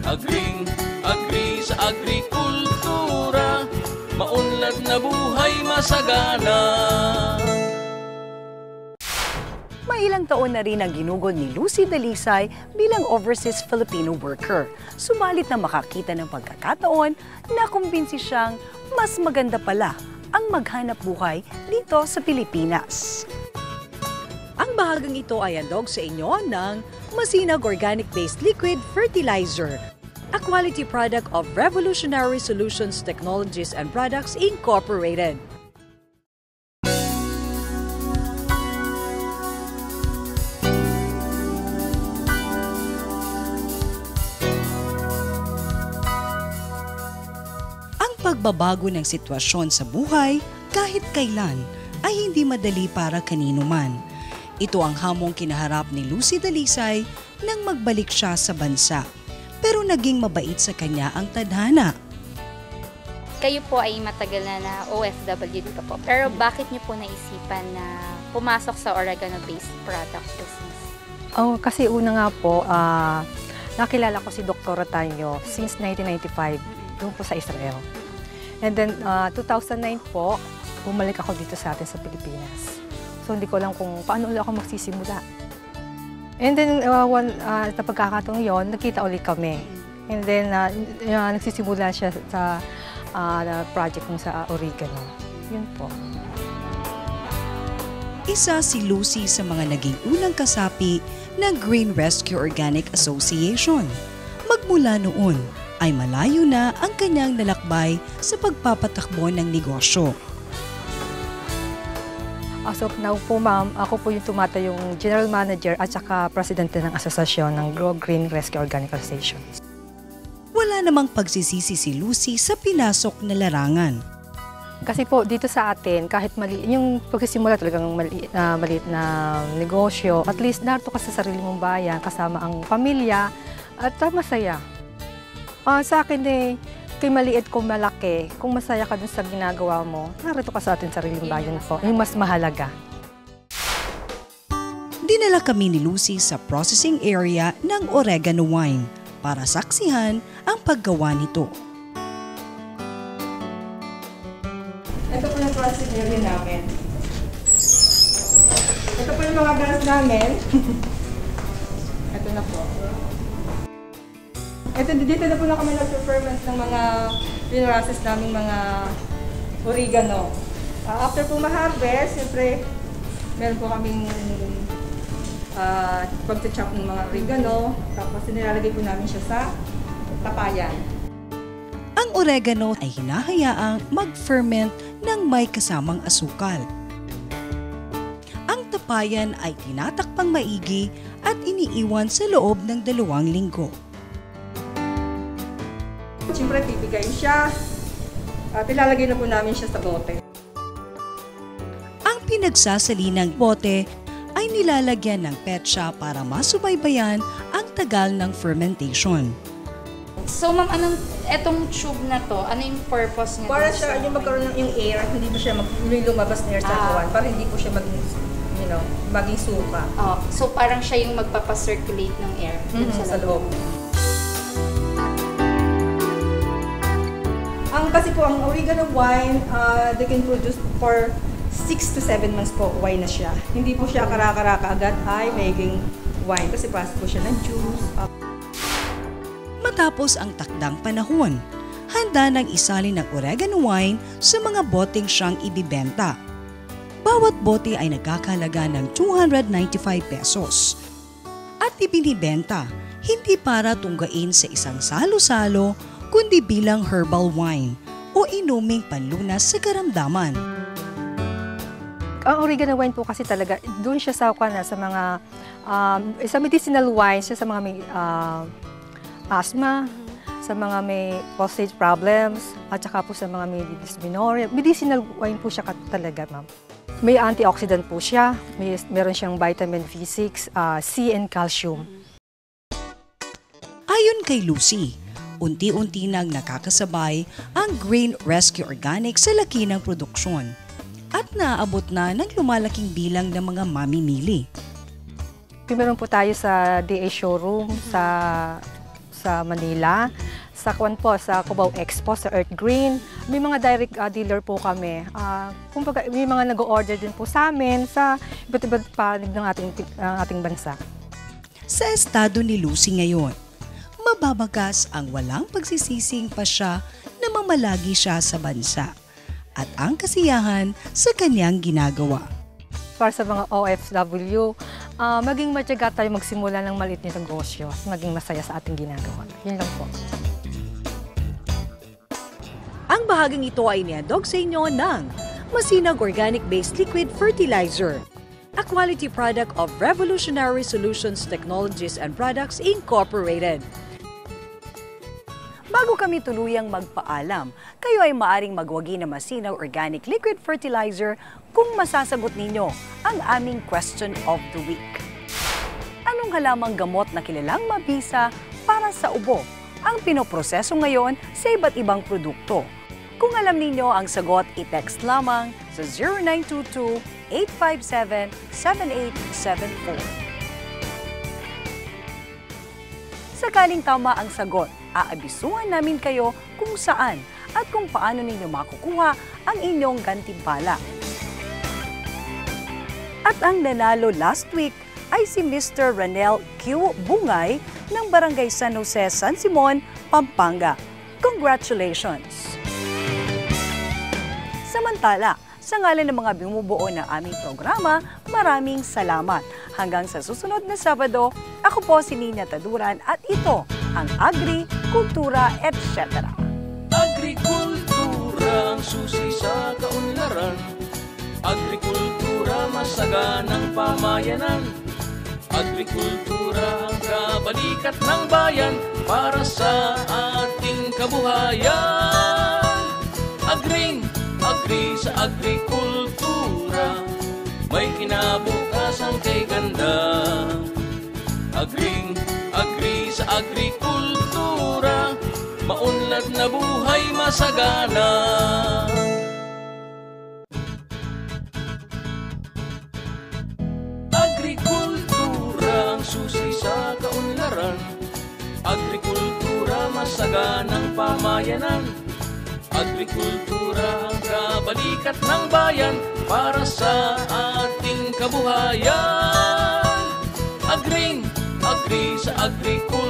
Agri sa agrikultura, maunlad na buhay masagana. May ilang taon na rin ang ginugol ni Lucy Dalisay bilang overseas Filipino worker. Subalit na makakita ng pagkakataon, nakumbinsi siyang mas maganda pala ang maghanap buhay dito sa Pilipinas. Ang bahagang ito ay handog sa inyo ng Masinag Organic-Based Liquid Fertilizer, a quality product of Revolutionary Solutions Technologies and Products Incorporated. Ang pagbabago ng sitwasyon sa buhay kahit kailan ay hindi madali para kanino man. Ito ang hamong kinaharap ni Lucy Dalisay nang magbalik siya sa bansa. Pero naging mabait sa kanya ang tadhana. Kayo po ay matagal na OFW dito po. Pero bakit niyo po naisipan na pumasok sa oregano-based product business? Kasi una nga po, nakilala ko si Dr. Tanyo since 1995, doon po sa Israel. And then 2009 po, bumalik ako dito sa atin sa Pilipinas. So hindi ko alam kung paano ulit ako magsisimula. And then, sa pagkakataong yun, nakita ulit kami. And then, nagsisimula siya sa project kong sa oregano. Yun po. Isa si Lucy sa mga naging unang kasapi ng Green Rescue Organic Association. Magmula noon, ay malayo na ang kanyang nalakbay sa pagpapatakbo ng negosyo. As of now po ma'am, ako po yung tumatayong General Manager at saka Presidente ng Asosasyon ng Green Rescue Organic Association. Wala namang pagsisisi si Lucy sa pinasok na larangan. Kasi po dito sa atin, kahit mali, yung pagsisimula talagang maliit na negosyo, at least narito ka sa sarili mong bayan, kasama ang pamilya, at masaya. Sa akin kay maliit kung malaki, kung masaya ka dun sa ginagawa mo, narito ka sa ating sariling bayan po. Yung mas mahalaga. Dinala kami ni Lucy sa processing area ng oregano wine para saksihan ang paggawa nito. Ito po yung processing area namin. Ito po yung mga gas namin. Ito na po. Dito na po na kami nag-ferment ng mga pinrases naming mga oregano. After po ma-harvest, siyempre, meron po kaming pag-chop ng mga oregano. Tapos nilalagay po namin siya sa tapayan. Ang oregano ay hinahayaang mag-ferment ng may kasamang asukal. Ang tapayan ay tinatakpang maigi at iniiwan sa loob ng 2 linggo. Siyempre, pipigayin siya at ilalagay na po namin siya sa bote. Ang pinagsasali ng bote ay nilalagyan ng petsa para masubaybayan ang tagal ng fermentation. So ma'am, etong tube na to, ano yung purpose niya? Para siya, yung magkaroon ng yung air, hindi mo siya lumabas na air sa kawan, para hindi po siya maging, maging suka. So parang siya yung magpapacirculate ng air sa loob. Kasi po, ang oregano wine, they can produce for 6 to 7 months po, wine na siya. Hindi po siya karaka-raka agad ay maging wine kasi process po siya ng juice. Matapos ang takdang panahon, handa nang isalin ng oregano wine sa mga boteng siyang ibibenta. Bawat bote ay nagkakahalaga ng 295 pesos. At ibinibenta, hindi para tunggain sa isang salo-salo, kundi bilang herbal wine o inuming panlunas sa karamdaman. Ang oregano wine po kasi talaga, doon siya sa mga sa medicinal wine, siya sa mga may asthma, sa mga may prostate problems, at saka po sa mga may dysmenorrhea. Medicinal wine po siya talaga, ma'am. May antioxidant po siya, meron siyang vitamin B6, C, and calcium. Ayon kay Lucy, unti-unti nang nakakasabay ang Green Rescue Organic sa laki ng produksyon at naabot na ng lumalaking bilang ng mga mamimili. Meron po tayo sa DA showroom sa sa Manila, sa Cubao Expo, sa Earth Green. May mga direct dealer po kami. Kumbaga, may mga nag-order din po sa amin sa iba't iba't panig ng ating bansa. Sa estado ni Lucy ngayon, mababagas ang walang pagsisising pa siya na mamalagi siya sa bansa at ang kasiyahan sa kanyang ginagawa. Para sa mga OFW, maging matyaga tayo magsimula ng maliit na negosyo, maging masaya sa ating ginagawa. Yun lang po. Ang bahaging ito ay niadog sa inyo ng Masinag Organic-Based Liquid Fertilizer, a quality product of Revolutionary Solutions Technologies and Products Incorporated. Bago kami tuluyang magpaalam, kayo ay maaring magwagi na Masinag Organic Liquid Fertilizer kung masasagot ninyo ang aming question of the week. Anong halamang gamot na kilalang mabisa para sa ubo ang pinoproseso ngayon sa iba't ibang produkto? Kung alam ninyo ang sagot, i-text lamang sa 0922-857-7874. Sakaling tama ang sagot, aabisuhan namin kayo kung saan at kung paano ninyo makukuha ang inyong gantimpala. At ang nanalo last week ay si Mr. Ranel Q. Bungay ng Barangay San Jose, San Simon, Pampanga. Congratulations! Samantala, sa ngalan ng mga bumubuo ng aming programa, maraming salamat. Hanggang sa susunod na Sabado, ako po si Nina Taduran at ito ang Agri, Kultura, etc. Agrikultura ang susi sa kaunlaran. Agrikultura masaganang pamayanan. Agrikultura ang kabalikat ng bayan para sa ating kabuhayan. Agri sa agrikultura, may kinabukasan kay ganda. Agri sa agrikultura, maunlad na buhay masagana. Agrikultura ang susi sa kaunlaran. Agrikultura masaganang pamayanan. Agrikultura ang kabalikat ng bayan para sa ating kabuhayan. Agri sa agrikultura.